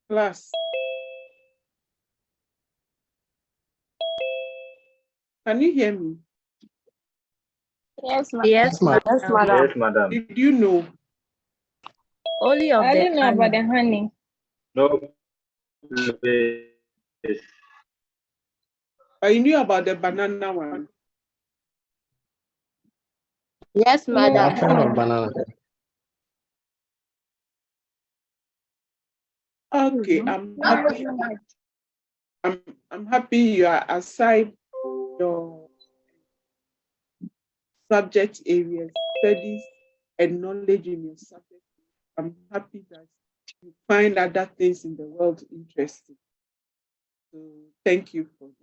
Class, can you hear me? Yes, Yes, madam. Yes, madam. Yes, madam. Did you know? Only of I the didn't know about the honey. honey. No, please. You knew about the banana one? Yes, No, madam. I What kind of didn't. banana? Okay, I'm happy you are aside your subject areas, studies, and knowledge in your subject. I'm happy that you find other things in the world interesting. So thank you for that.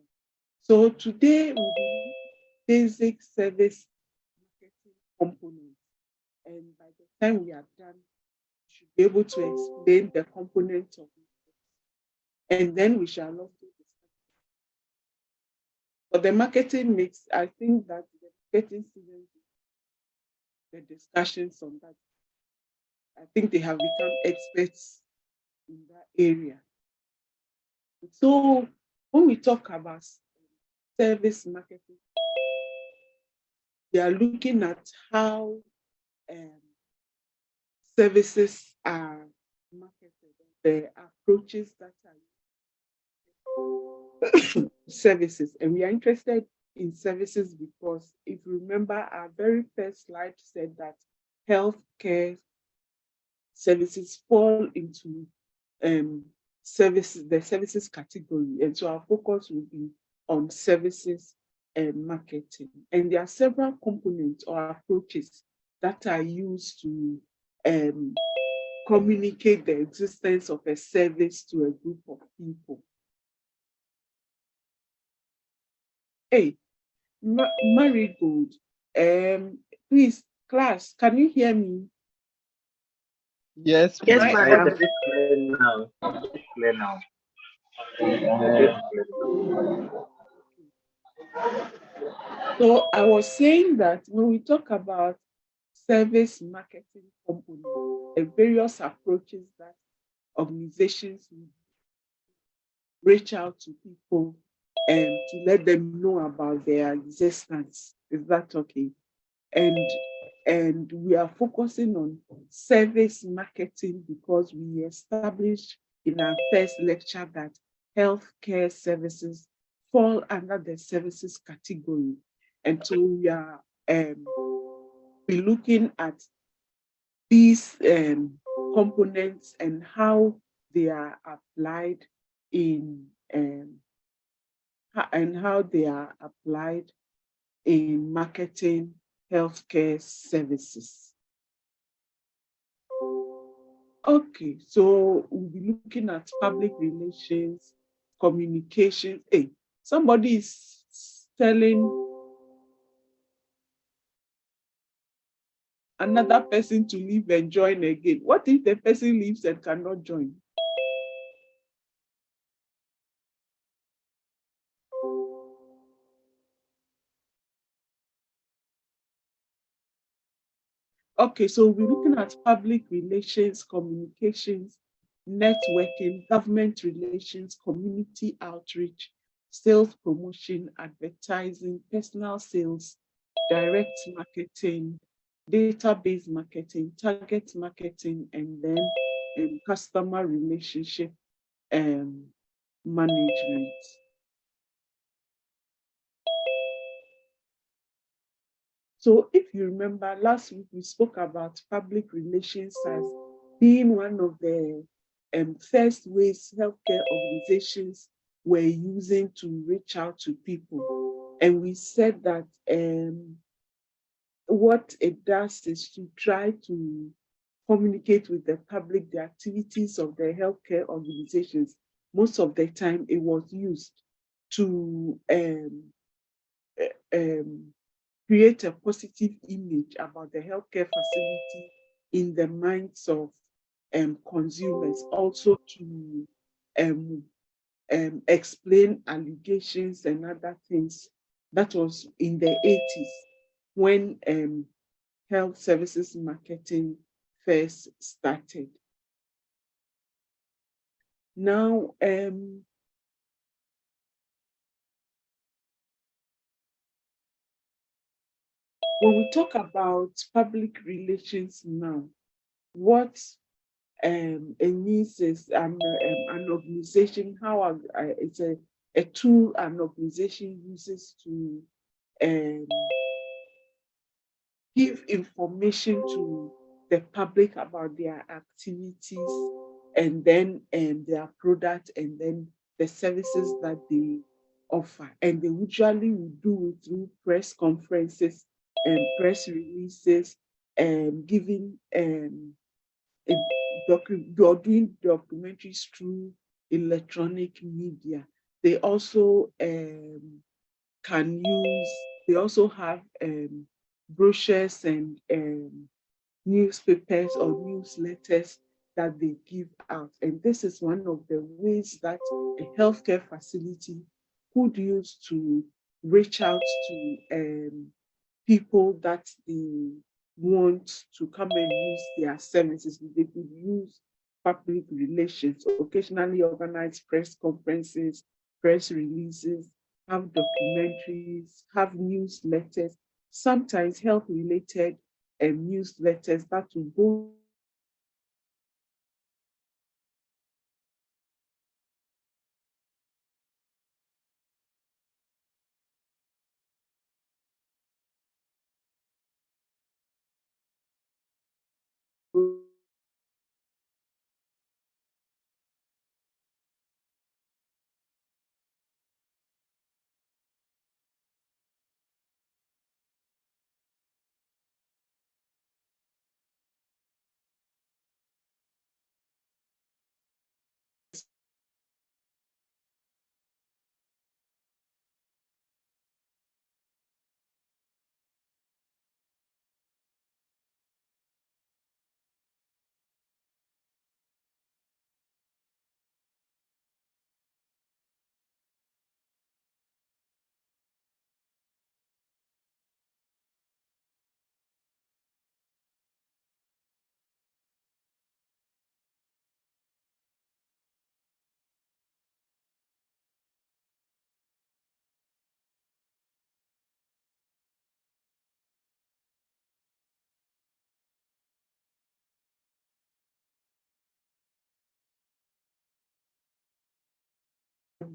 So today we'll be basic service marketing components. And by the time we are done, we should be able to explain the components of it. And then we shall also discuss. For the marketing mix, I think that the marketing students, the discussions on that, I think they have become experts in that area. So when we talk about service marketing, we are looking at how services are marketed, the approaches that are services. And we are interested in services because if you remember, our very first slide said that healthcare services fall into services, the services category. And so our focus will be on services and marketing. And there are several components or approaches that are used to communicate the existence of a service to a group of people. Hey, Marigold, please, class, can you hear me? Yes, Yes, madam. It is clear now. It is clear now. It is clear. So I was saying that when we talk about service marketing components, the various approaches that organizations reach out to people and to let them know about their existence. Is that okay? And we are focusing on service marketing because we established in our first lecture that healthcare services fall under the services category. And so we are be looking at these components and how they are applied in marketing healthcare services. Okay, so we'll be looking at public relations, communications. Hey, somebody is telling another person to leave and join again. What if the person leaves and cannot join? Okay, so we're looking at public relations, communications, networking, government relations, community outreach, sales promotion, advertising, personal sales, direct marketing, database marketing, target marketing, and then customer relationship management. So if you remember, last week we spoke about public relations as being one of the first ways healthcare organizations were using to reach out to people. And we said that what it does is to try to communicate with the public the activities of the healthcare organizations. Most of the time it was used to create a positive image about the healthcare facility in the minds of consumers, also to explain allegations and other things. That was in the 80s when health services marketing first started. Now, when we talk about public relations now, what it means is an organization, it's a tool an organization uses to um, give information to the public about their activities and then their product and then the services that they offer. And they usually will do it through press conferences and press releases and giving you're doing documentaries through electronic media. They also they also have brochures and newspapers or newsletters that they give out. And this is one of the ways that a healthcare facility could use to reach out to people that they want to come and use their services. They could use public relations, occasionally organize press conferences, press releases, have documentaries, have newsletters, sometimes health related newsletters that will go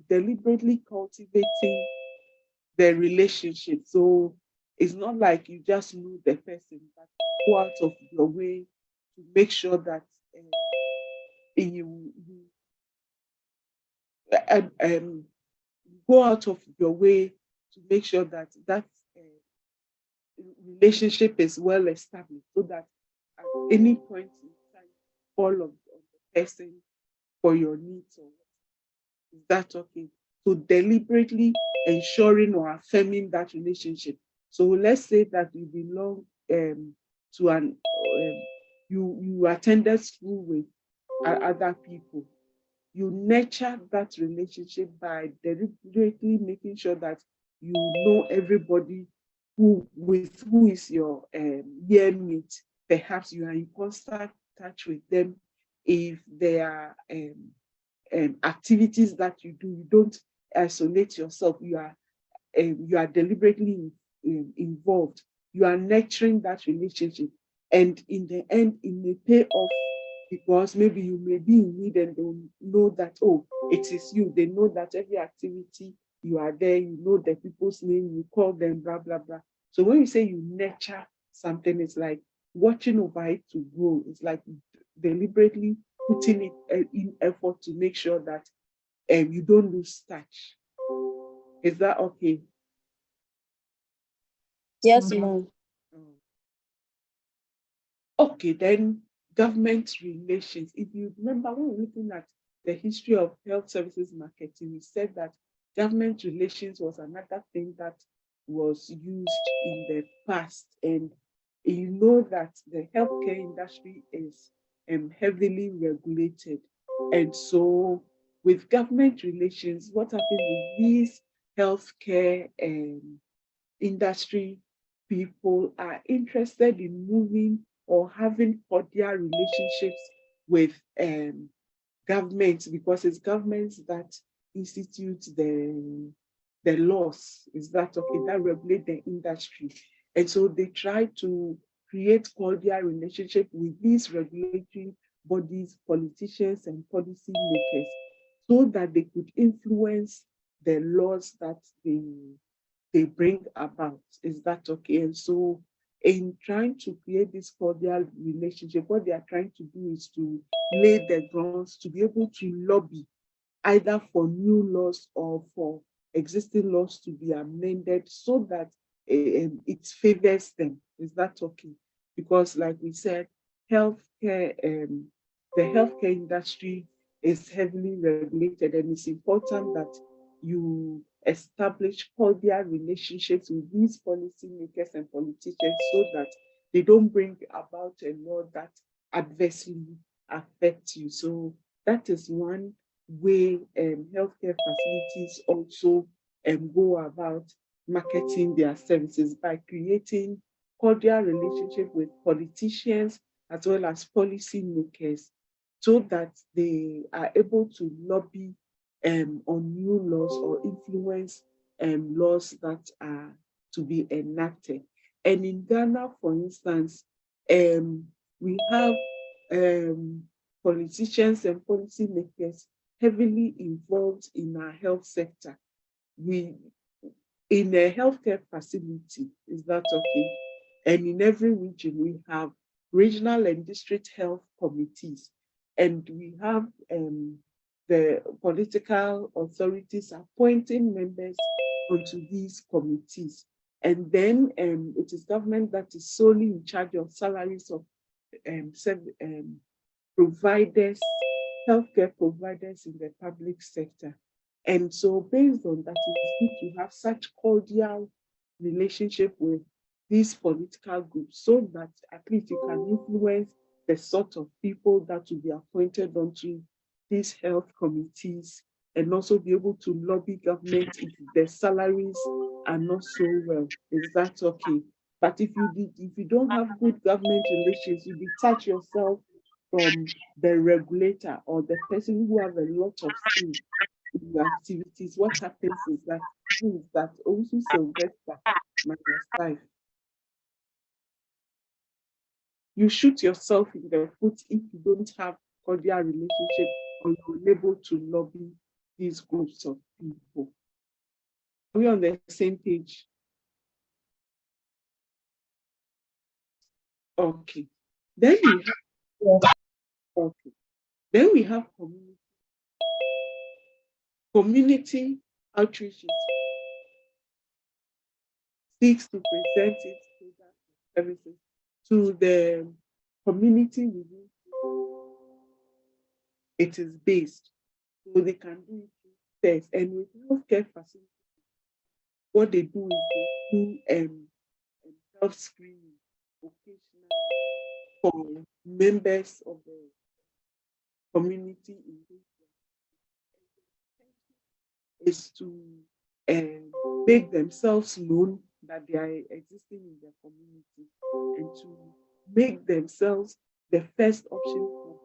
deliberately cultivating the relationship. So it's not like you just know the person, but go out of your way to make sure that you uh, um, go out of your way to make sure that relationship is well established so that at any point in time, all of the person for your needs or is that okay? So deliberately ensuring or affirming that relationship. So let's say that you belong to an you attended school with other people. You nurture that relationship by deliberately making sure that you know everybody who is your year mate. Perhaps you are in constant touch with them. If there are activities that you do, you don't isolate yourself. You are deliberately involved. You are nurturing that relationship, and in the end, it may pay off because maybe you may be in need and they'll know that, oh, it is you. They know that every activity you are there, you know the people's name, you call them, blah blah blah. So when you say you nurture something, it's like watching over it to grow. It's like deliberately putting it in effort to make sure that you don't lose touch. Is that okay? Yes, ma'am. Mm. Okay, then government relations. If you remember, when we're looking at the history of health services marketing, we said that government relations was another thing that was used in the past. And you know that the healthcare industry is heavily regulated. And so, with government relations, what happens is these healthcare industry people are interested in moving or having cordial relationships with government, because it's governments that institute the laws, is that okay, that regulate the industry. And so they try to create cordial relationship with these regulatory bodies, politicians, and policy makers, so that they could influence the laws that they bring about. Is that okay? And so in trying to create this cordial relationship, what they are trying to do is to lay the grounds to be able to lobby either for new laws or for existing laws to be amended so that it favors them. Is that okay? Because like we said, healthcare, the healthcare industry is heavily regulated, and it's important that you establish cordial relationships with these policymakers and politicians so that they don't bring about a law that adversely affects you. So that is one way healthcare facilities also go about marketing their services, by creating cordial relationship with politicians as well as policymakers, so that they are able to lobby on new laws or influence laws that are to be enacted. And in Ghana, for instance, we have politicians and policymakers heavily involved in our health sector. We, in a healthcare facility, is that okay? And in every region, we have regional and district health committees, and we have the political authorities appointing members onto these committees. And then it is government that is solely in charge of salaries of providers, healthcare providers in the public sector. And so based on that, it's good to have such cordial relationship with these political groups so that at least you can influence the sort of people that will be appointed onto these health committees, and also be able to lobby government if their salaries are not so well. Is that okay? But if you don't have good government relations, you detach yourself from the regulator or the person who have a lot of say in your activities. What happens is that also Sylvester minus 5. You shoot yourself in the foot if you don't have cordial relationship or you're able to lobby these groups of people. Are we on the same page? Okay. Then we have okay. Then we have community outreach seeks to present its products and services to the community within it is based. So they can do it through tests. And with healthcare facilities, what they do is they do health screening occasionally for members of the community in this is to make themselves known that they are existing in their community, and to make themselves the first option for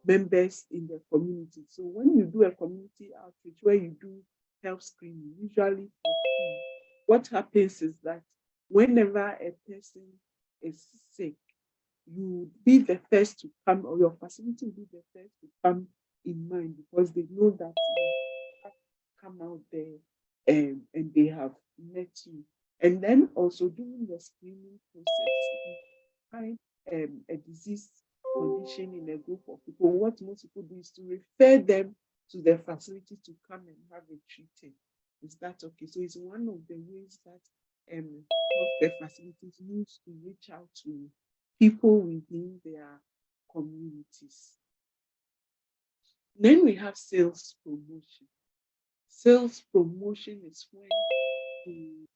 members in the community. So when you do a community outreach where you do health screening, usually for free, what happens is that whenever a person is sick, you be the first to come, or your facility will be the first to come in mind, because they know that you have come out there and they have met you. And then also during the screening process, you find a disease condition in a group of people. What most people do is to refer them to the facility to come and have it treated. Is that okay? So it's one of the ways that healthcare facilities use to reach out to people within their communities. Then we have sales promotion. Sales promotion is when you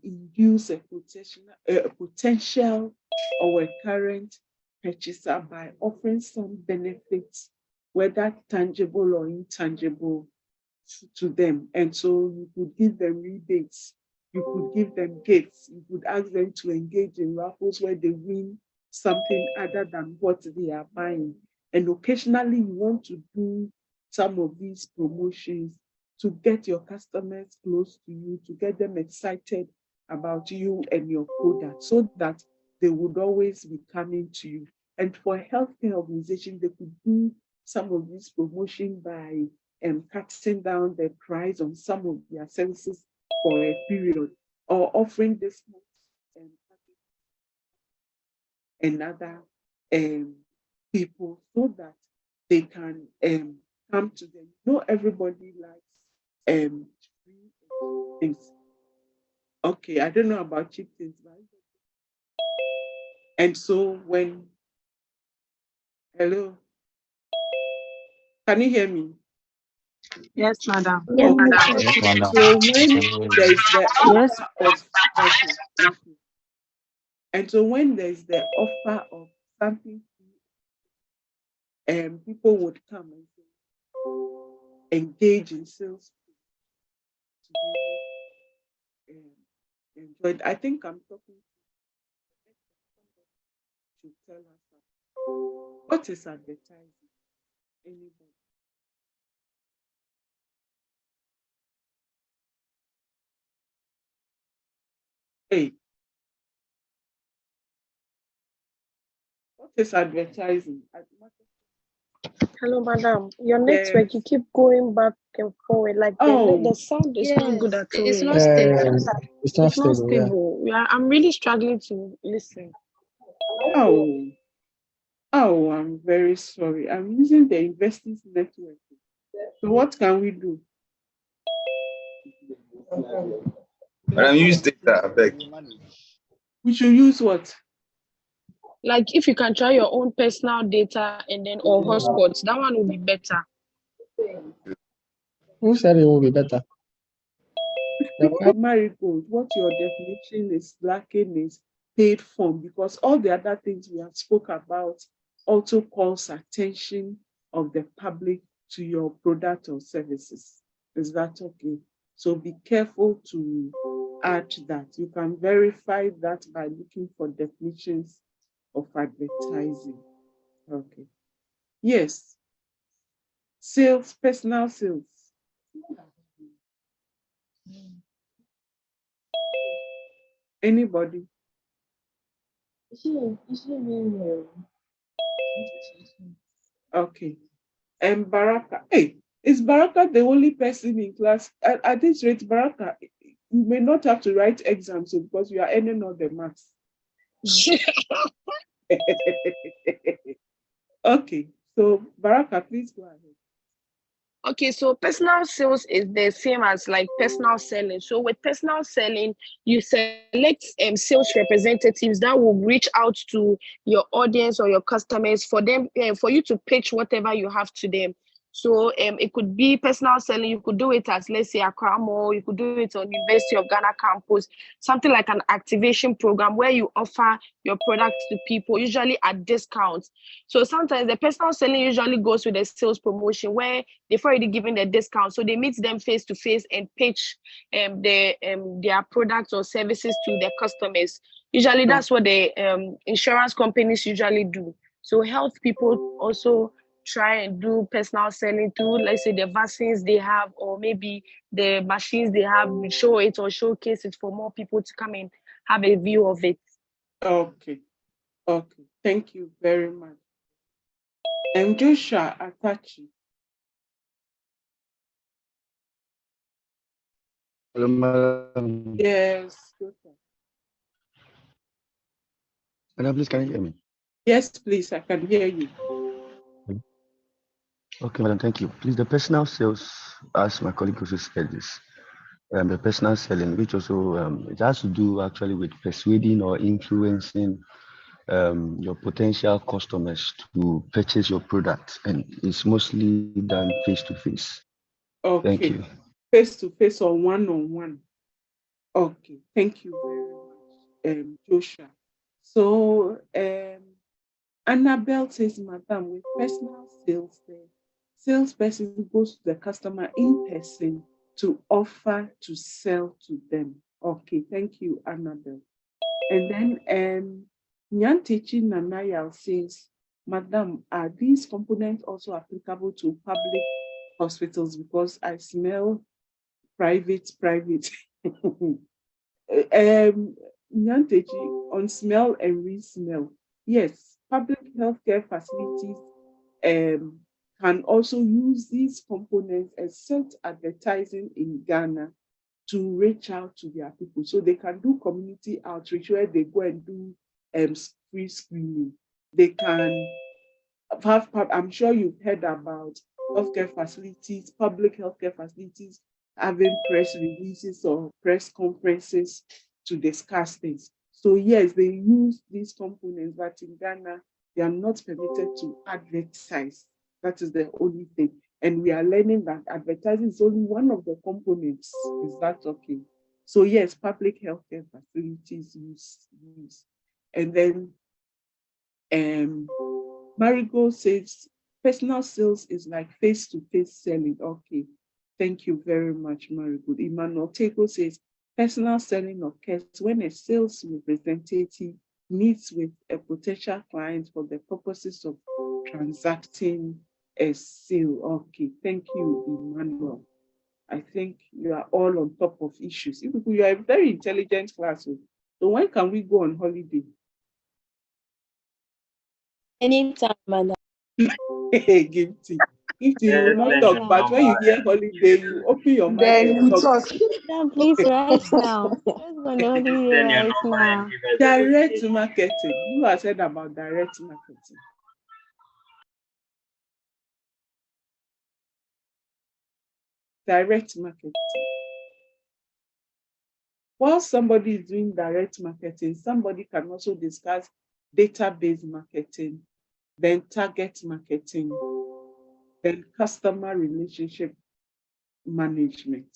induce a potential or a current purchaser by offering some benefits, whether tangible or intangible, to them. And so you could give them rebates, you could give them gifts, you could ask them to engage in raffles where they win something other than what they are buying. And occasionally you want to do some of these promotions to get your customers close to you, to get them excited about you and your product so that they would always be coming to you. And for a healthcare organization, they could do some of this promotion by cutting down the price on some of their services for a period, or offering discounts and other people so that they can come to them. Not everybody likes free things. Okay, I don't know about cheap things, right? And so when, hello, can you hear me? Yes, madam. Okay. Yes, madam. So when there's the Yes. offer of, okay, thank you. And so when there's the offer of something free, people would come and say, engage in sales to be enjoyed. I think I'm talking to tell us what is advertising. Anybody? Hey, what is advertising? Hello, madam. Your Yes. network, you keep going back and forward. Like the sound is not good at all. It's not stable. It's not It's not stable. Yeah. stable. I'm really struggling to listen. Oh, I'm very sorry. I'm using the investors network. So what can we do? Madam, use data, I beg. We should use what? Like if you can try your own personal data and then or hotspots, that one will be better. Who said it will be better? Marigold, what your definition is lacking is paid form, because all the other things we have spoke about also calls attention of the public to your product or services. Is that okay? So be careful to add that. You can verify that by looking for definitions of advertising. Okay. Yes. Sales, personal sales. Anybody? Okay. And Baraka. Hey, is Baraka the only person in class? At this rate, Baraka, you may not have to write exams because you are earning all the marks. Okay. So Baraka, please go ahead. Okay, so personal sales is the same as like personal selling. So with personal selling, you select sales representatives that will reach out to your audience or your customers for them for you to pitch whatever you have to them. So it could be personal selling. You could do it as, let's say, Accra Mall. You could do it on University of Ghana campus, something like an activation program where you offer your products to people, usually at discounts. So sometimes the personal selling usually goes with a sales promotion where they've already given the discount. So they meet them face to face and pitch their products or services to their customers. Usually that's what the insurance companies usually do. So health people also try and do personal selling too. Let's say the vaccines they have, or maybe the machines they have, we show it or showcase it for more people to come and have a view of it. Okay. Okay. Thank you very much. And Joshua Atachi. Hello, madam. Yes. Joshua. Madam, please, can you hear me? Yes, please. I can hear you. Okay, madam, thank you. Please, the personal sales, as my colleague also said, is the personal selling, which also it has to do actually with persuading or influencing your potential customers to purchase your product, and it's mostly done face to face. Okay. Thank you. Face to face or one-on-one. Okay. Thank you very much, Joshua. So Annabelle says, Madam, with personal sales, the salesperson goes to the customer in person to offer to sell to them. Okay, thank you, Annabelle. And then Nyantechi Nanayal says, Madam, are these components also applicable to public hospitals? Because I smell private. Nyantechi, on smell and re-smell. Yes, public healthcare facilities can also use these components except advertising in Ghana to reach out to their people. So they can do community outreach where they go and do free screening. They can have, I'm sure you've heard about healthcare facilities, public healthcare facilities having press releases or press conferences to discuss things. So yes, they use these components, but in Ghana, they are not permitted to advertise. That is the only thing. And we are learning that advertising is only one of the components. Is that okay? So yes, public healthcare facilities use. And then Marigold says, personal sales is like face-to-face selling. Okay, thank you very much, Marigold. Emmanuel Tego says, personal selling occurs when a sales representative meets with a potential client for the purposes of transacting a sale. Okay, thank you, Emmanuel. I think you are all on top of issues. You are a very intelligent class. So when can we go on holiday? Anytime, madam. Gifty, you will not talk, but when you hear holiday, you open your mouth Then and we talk. talk. Madam, please write now. Let's go on holiday right now. Direct marketing. Who has said about direct marketing? Direct marketing. While somebody is doing direct marketing, somebody can also discuss database marketing, then target marketing, then customer relationship management.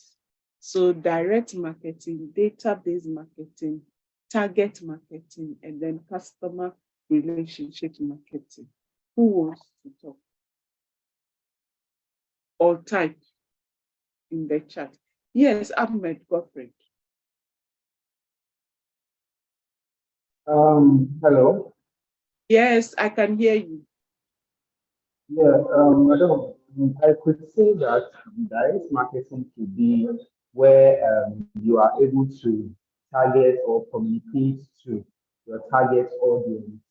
So direct marketing, database marketing, target marketing, and then customer relationship marketing. Who wants to talk? Or type in the chat. Yes, Ahmed Godfrey. Hello. Yes, I can hear you. Yeah, madam, I could say that direct marketing could be where you are able to target or communicate to your target audience.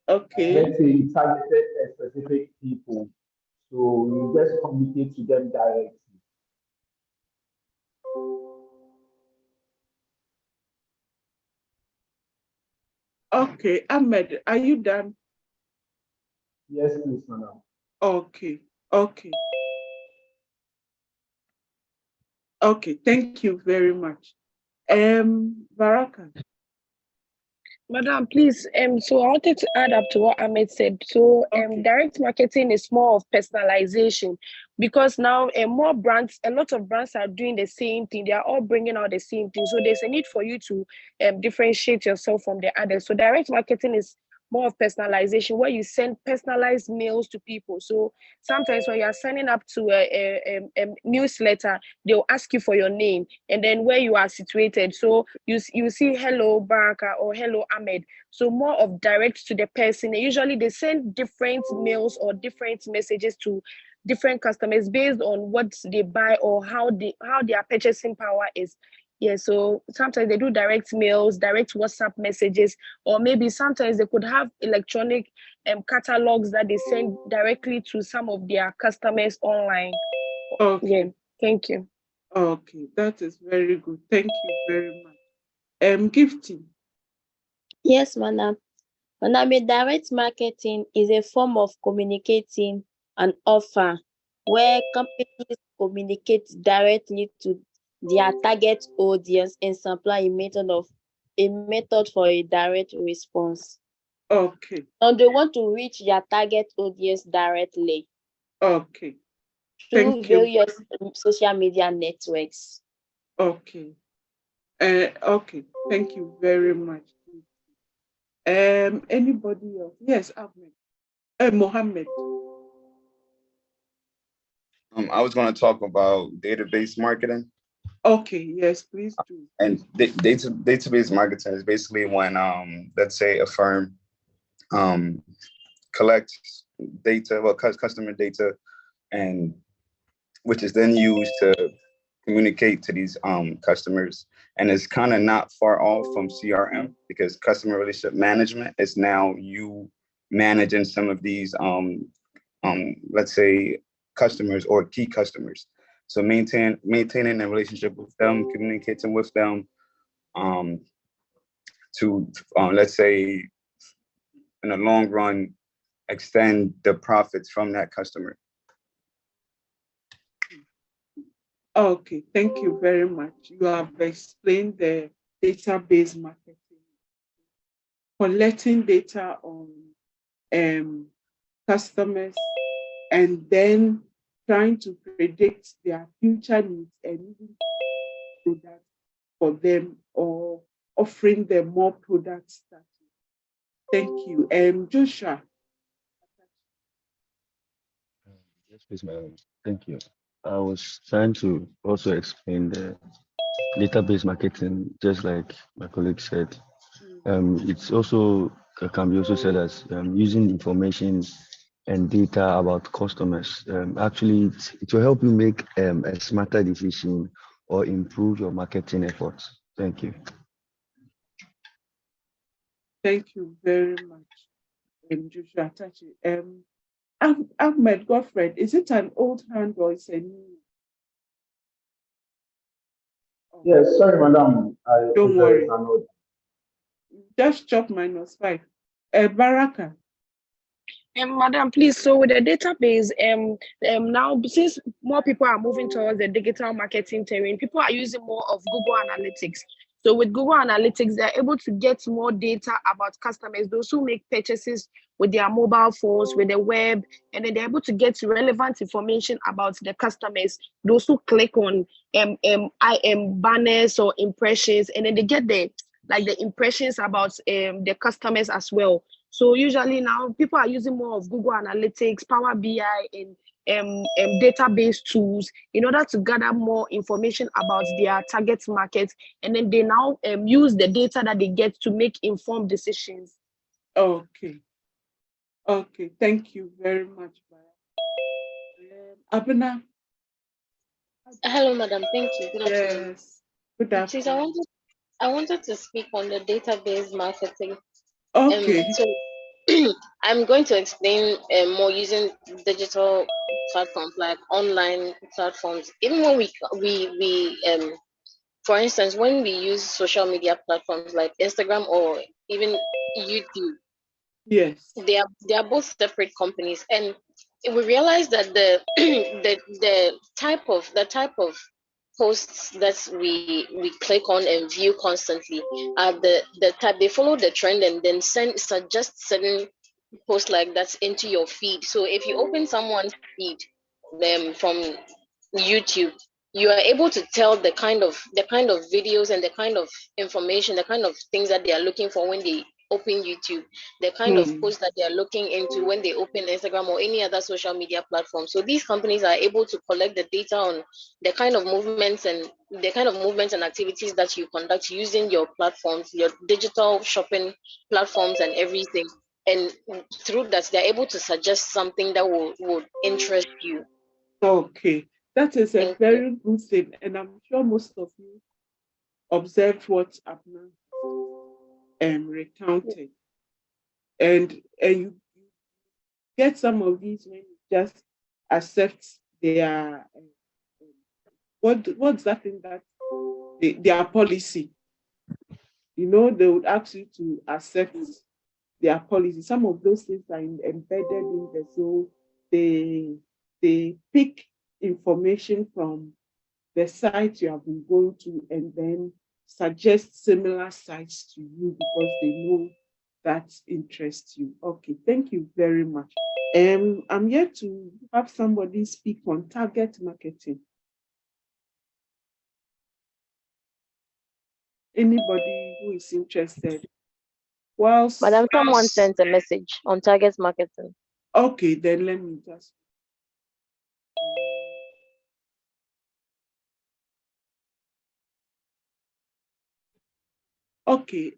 Okay. Let's say you targeted a specific people, so you just communicate to them directly. Okay, Ahmed, are you done? Yes, please, madam. Okay, okay. Okay, thank you very much. Baraka. Madam, please, so I wanted to add up to what Ahmed said. So Okay. direct marketing is more of personalization, because now more brands, a lot of brands are doing the same thing. They are all bringing out the same thing. So there's a need for you to differentiate yourself from the others. So direct marketing is more of personalization, where you send personalized mails to people. So sometimes when you are signing up to a newsletter, they'll ask you for your name and then where you are situated. So you see hello Baraka or hello Ahmed. So more of direct to the person. And usually they send different mails or different messages to different customers based on what they buy or how their purchasing power is. Yeah, so sometimes they do direct mails, direct WhatsApp messages, or maybe sometimes they could have electronic catalogs that they send directly to some of their customers online. Okay. Yeah, thank you. Okay, that is very good. Thank you very much. Gifting. Yes, madam. Madam, a direct marketing is a form of communicating an offer where companies communicate directly to their target audience and supply a method for a direct response. Okay. And they want to reach their target audience directly Okay. through Thank you. various social media networks. Okay. Okay. Thank you very much. Anybody else? Yes, Ahmed. Mohammed. I was going to talk about database marketing. Okay. Yes, please do. And database marketing is basically when, let's say, a firm collect data, well, customer data, and which is then used to communicate to these customers. And it's kind of not far off from CRM, because customer relationship management is now you managing some of these let's say customers or key customers. So maintaining a relationship with them, communicating with them, to let's say in the long run extend the profits from that customer. Okay, thank you very much. You have explained the database marketing, collecting data on customers, and then trying to predict their future needs and even products for them, or offering them more products. Thank you. Joshua. Yes, please, madam. Thank you. I was trying to also explain the database marketing, just like my colleague said. It's also can be also said as using information and data about customers. Actually, it will help you make a smarter decision or improve your marketing efforts. Thank you. Thank you very much, Joshua Tachi. Ahmed Godfred, is it an old hand or is it a new? Oh. Yes, sorry, madam. Don't worry. Just chop -5. Baraka. Madam, please. So with the database, now since more people are moving towards the digital marketing terrain, people are using more of Google Analytics. So with Google Analytics, they're able to get more data about customers, those who make purchases with their mobile phones, with the web, and then they're able to get relevant information about the customers, those who click on banners or impressions, and then they get the impressions about the customers as well. So usually now people are using more of Google Analytics, Power BI, and database tools in order to gather more information about their target market, and then they now use the data that they get to make informed decisions. Okay. Okay. Thank you very much, Abena. Hello, madam. Thank you. Good afternoon. Yes. Good afternoon. I wanted to speak on the database marketing. Okay. So I'm going to explain more using digital platforms like online platforms. Even when we for instance, when we use social media platforms like Instagram or even YouTube, yes, they are both separate companies, and we realize that the type of posts that we click on and view constantly are the type, they follow the trend and then suggest certain posts like that into your feed. So if you open someone's feed from YouTube, you are able to tell the kind of videos and the kind of information, the kind of things that they are looking for when they open YouTube, the kind of posts that they are looking into when they open Instagram or any other social media platform. So these companies are able to collect the data on the kind of movements and activities that you conduct using your platforms, your digital shopping platforms and everything. And through that, they're able to suggest something that would interest you. Okay, that is a very good thing, and I'm sure most of you observed what Abna recounted, and you get some of these when you just accept their what's that thing that their policy. You know, they would ask you to accept their policy. Some of those things are embedded in there, so they pick information from the site you have been going to and then suggest similar sites to you because they know that interests you. Okay, thank you very much. I'm here to have somebody speak on target marketing. Anybody who is interested? Madam, someone sent a message on target marketing. Okay, then let me just. Okay.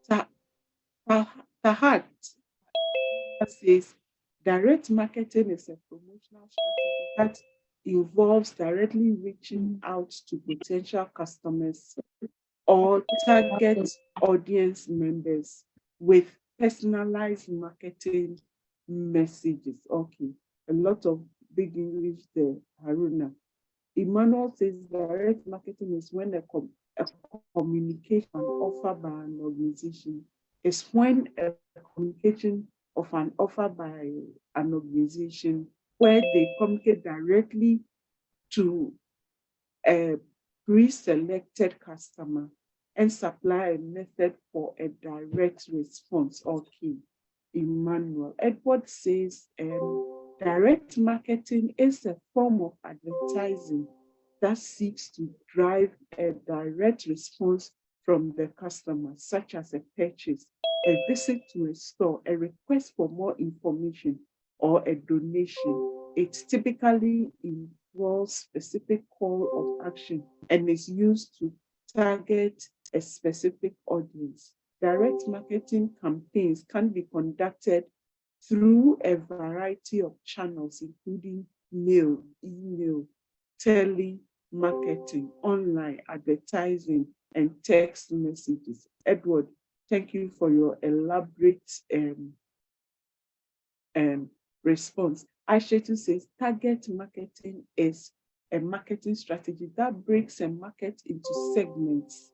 Tahat says direct marketing is a promotional strategy that involves directly reaching out to potential customers or target audience members with personalized marketing messages. Okay, a lot of big English there, Haruna. Emmanuel says direct marketing is when a communication offered by an organization is when a communication of an offer by an organization where they communicate directly to a pre-selected customer and supply a method for a direct response. Okay, Emmanuel. Edward says direct marketing is a form of advertising that seeks to drive a direct response from the customer, such as a purchase, a visit to a store, a request for more information, or a donation. It typically involves specific call of action and is used to target a specific audience. Direct marketing campaigns can be conducted through a variety of channels, including mail, email, telemarketing, online advertising, and text messages. Edward, thank you for your elaborate response. Aishetu says target marketing is a marketing strategy that breaks a market into segments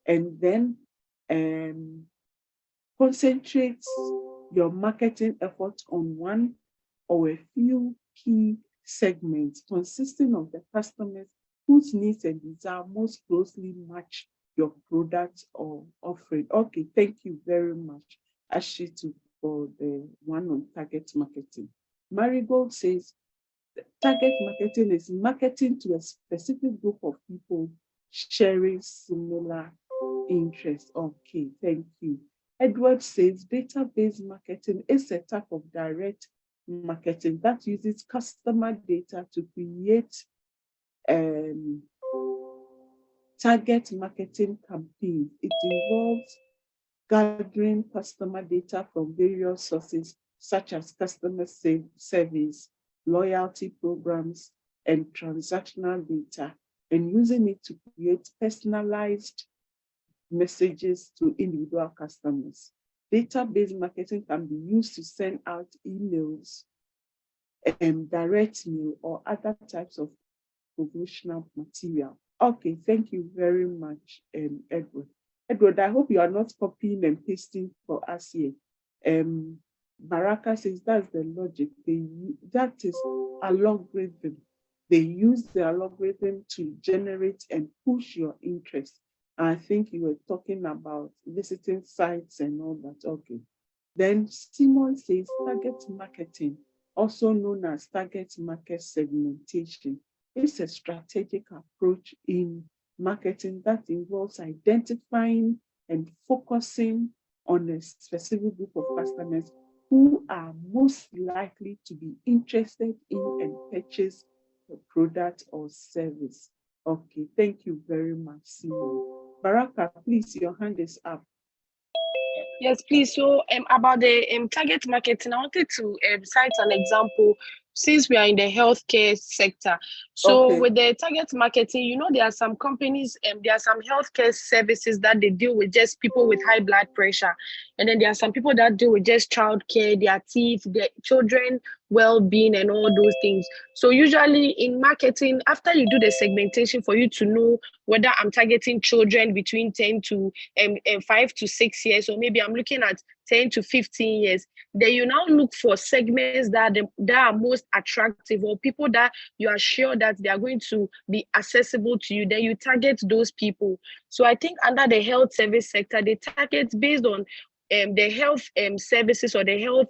and then concentrates your marketing efforts on one or a few key segments consisting of the customers whose needs and desire most closely match your product or offering. Okay, thank you very much, Ashitu, for the one on target marketing. Marigold says target marketing is marketing to a specific group of people sharing similar interests. Okay, thank you. Edward says database marketing is a type of direct marketing that uses customer data to create target marketing campaigns. It involves gathering customer data from various sources, such as customer service, loyalty programs, and transactional data, and using it to create personalized messages to individual customers. Database marketing can be used to send out emails, direct mail, or other types of promotional material. Okay, thank you very much, Edward. Edward, I hope you are not copying and pasting for us here. Baraka says that's the logic. That is a logarithm. They use the algorithm to generate and push your interest. I think you were talking about visiting sites and all that. Okay. Then Simon says target marketing, also known as target market segmentation, is a strategic approach in marketing that involves identifying and focusing on a specific group of customers who are most likely to be interested in and purchase the product or service. Okay, thank you very much, Simon. Baraka, please, your hand is up. Yes, please. So about the target marketing, I wanted to cite an example since we are in the healthcare sector. So Okay. with the target marketing, you know, there are some companies and there are some healthcare services that they deal with just people with high blood pressure. And then there are some people that deal with just childcare, their teeth, their children well-being and all those things. So usually in marketing, after you do the segmentation for you to know whether I'm targeting children between 10 to 5 to 6 years, or maybe I'm looking at 10 to 15 years, then you now look for segments that are most attractive, or people that you are sure that they are going to be accessible to you. Then you target those people. So I think under the health service sector, they target based on the health services or the health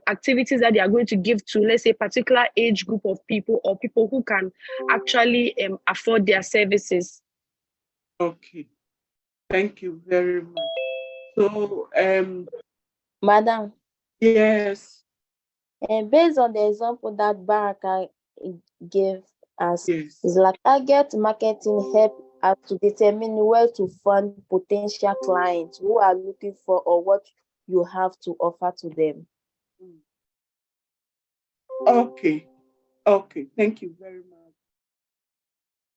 activities that they are going to give to, let's say, particular age group of people or people who can actually afford their services. Okay, thank you very much. So, Madam. Yes. And based on the example that Baraka gave us, Yes. is like target marketing help as to determine where to find potential clients who are looking for or what you have to offer to them. Okay. Okay. Thank you very much.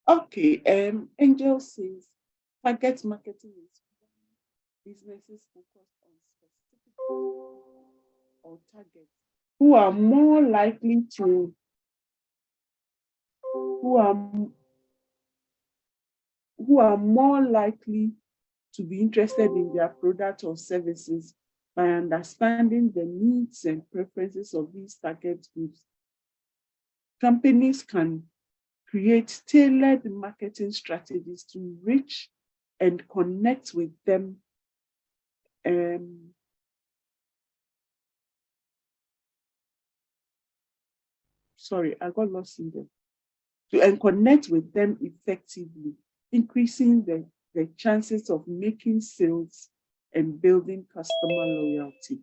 Okay. Angel says target marketing is businesses focused on specific or targets who are more likely to be interested in their product or services. By understanding the needs and preferences of these target groups, companies can create tailored marketing strategies to reach and connect with them. Sorry, I got lost in them. And connect with them effectively, increasing the chances of making sales and building customer loyalty.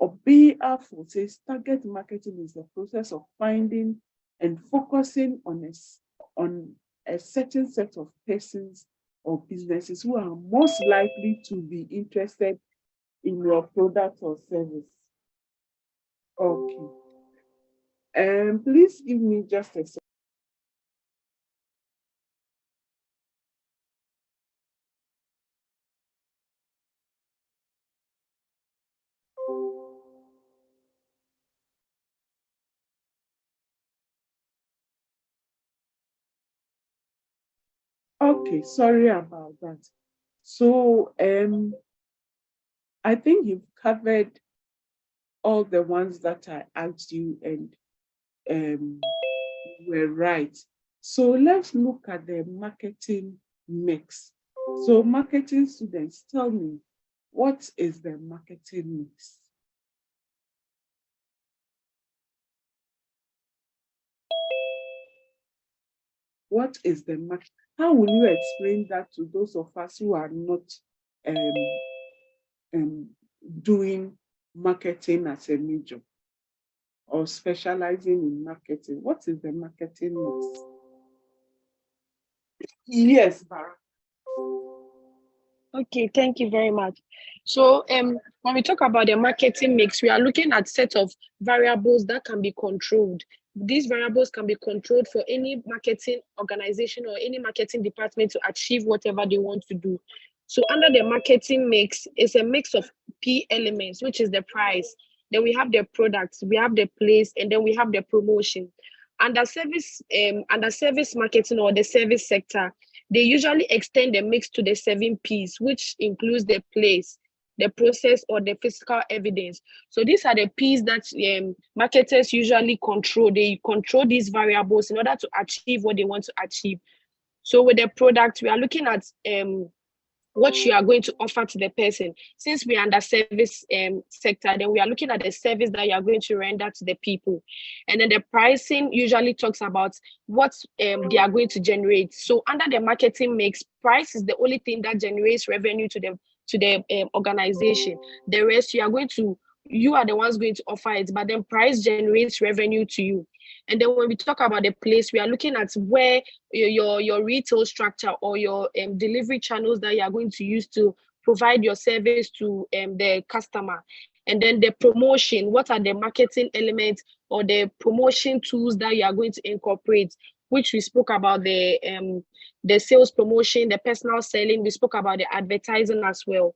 Obeafo says target marketing is the process of finding and focusing on a certain set of persons or businesses who are most likely to be interested in your product or service. Okay. Please give me just a second. Okay, sorry about that. So I think you've covered all the ones that I asked you, and were right. So let's look at the marketing mix. So marketing students, tell me, what is the marketing mix? What is the market? How will you explain that to those of us who are not doing marketing as a major or specializing in marketing? What is the marketing mix? Yes, Barra. Okay, thank you very much. So when we talk about the marketing mix, we are looking at set of variables that can be controlled. These variables can be controlled for any marketing organization or any marketing department to achieve whatever they want to do. So under the marketing mix, it's a mix of P elements, which is the price. Then we have the products, we have the place, and then we have the promotion. Under service marketing or the service sector, they usually extend the mix to the 7 Ps, which includes the place, the process, or the physical evidence. So these are the Ps that marketers usually control. They control these variables in order to achieve what they want to achieve. So with the product, we are looking at what you are going to offer to the person. Since we are under service sector, then we are looking at the service that you are going to render to the people. And then the pricing usually talks about what they are going to generate. So under the marketing mix, price is the only thing that generates revenue to the organization. The rest you are the ones going to offer it, but then price generates revenue to you. And then when we talk about the place, we are looking at where your retail structure or your delivery channels that you are going to use to provide your service to the customer. And then the promotion, what are the marketing elements or the promotion tools that you are going to incorporate, which we spoke about the sales promotion, the personal selling, we spoke about the advertising as well.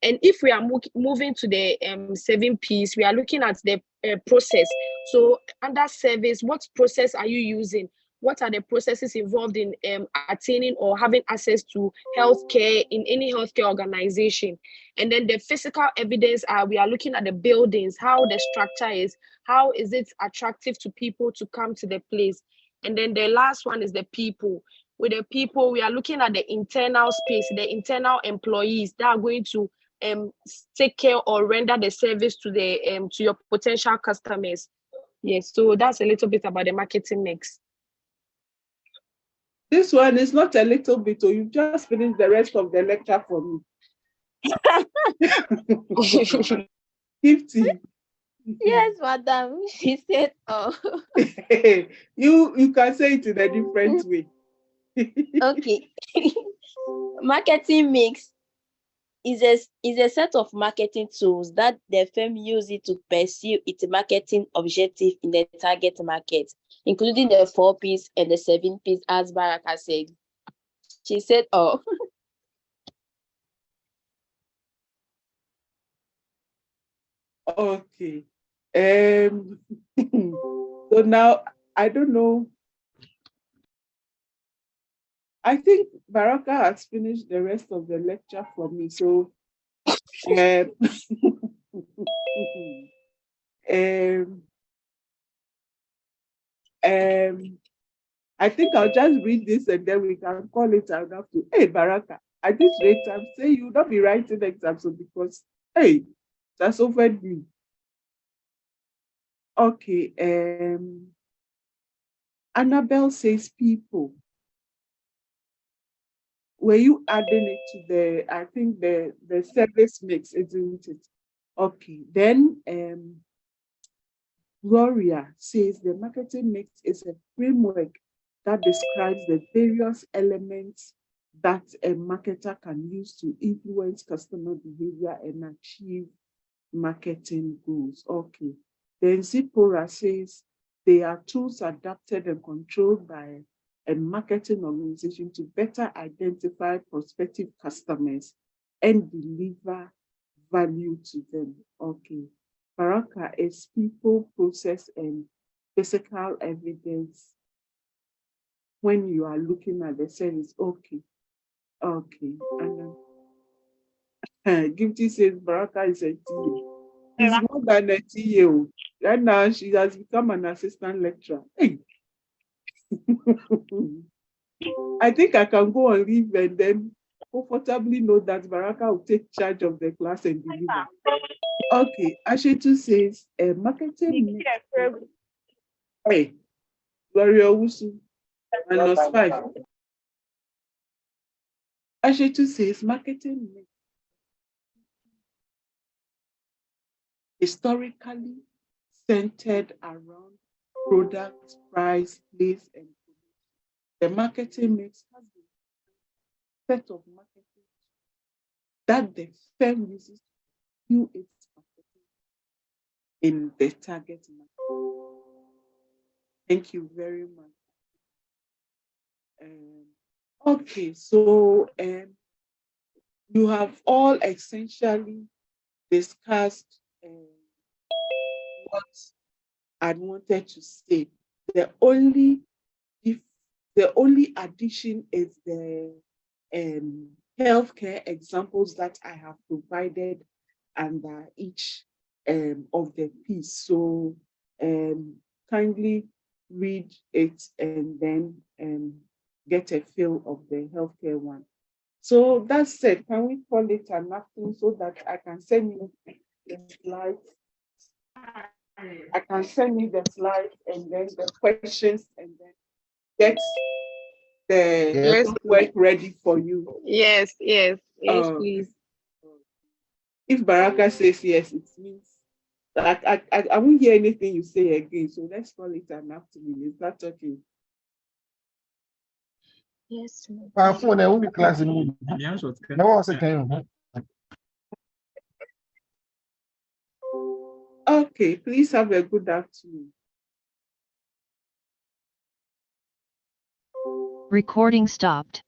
And if we are moving to the 7 Ps, we are looking at the process. So under service, what process are you using? What are the processes involved in attaining or having access to healthcare in any healthcare organization? And then the physical evidence, we are looking at the buildings, how the structure is, how is it attractive to people to come to the place? And then the last one is the people. With the people, we are looking at the internal space, the internal employees that are going to take care or render the service to the to your potential customers. Yes, so that's a little bit about the marketing mix. This one is not a little bit, or you just finished the rest of the lecture for me. 50. Yes, madam. She said, oh. You can say it in a different way. Okay. Marketing mix is a set of marketing tools that the firm uses to pursue its marketing objective in the target market, including the 4 P's and the 7 P's, as Baraka said. She said, oh. Okay. So now I don't know. I think Baraka has finished the rest of the lecture for me. So um, um, I think I'll just read this and then we can call it out after. Hey, Baraka, at this rate, I'm saying you'll not be writing exams because, hey, that's offered me. Okay. Annabelle says people. Were you adding it to the, I think the service mix, isn't it? Okay. Then Gloria says the marketing mix is a framework that describes the various elements that a marketer can use to influence customer behavior and achieve marketing goals. Okay. Then Zipporah says they are tools adapted and controlled by a marketing organization to better identify prospective customers and deliver value to them. Okay. Baraka is people, process, and physical evidence when you are looking at the service. Okay. Okay. And Gifty says Baraka is a TA. She's more than a TA. Right now, she has become an assistant lecturer. Hey. I think I can go on leave and then comfortably know that Baraka will take charge of the class and deliver. Okay, Ashetu says, marketing mix. Hey, Gloria Wusu, -5. Ashetu says, marketing mix historically centered around product, price, place, and the marketing mix has been a set of marketing that the firm uses to view its marketing in the target market. Thank you very much. Okay, so you have all essentially discussed what I wanted to say. The only addition is the healthcare examples that I have provided under each of the piece. So kindly read it and then get a feel of the healthcare one. So that's it. Can we call it an afternoon so that I can send you the slides? I can send you the slides and then the questions and then get the work ready for you. Yes, please. If Baraka says yes, it means that I won't hear anything you say again. So let's call it an afternoon. Is that okay? Yes. Okay, please have a good afternoon. Recording stopped.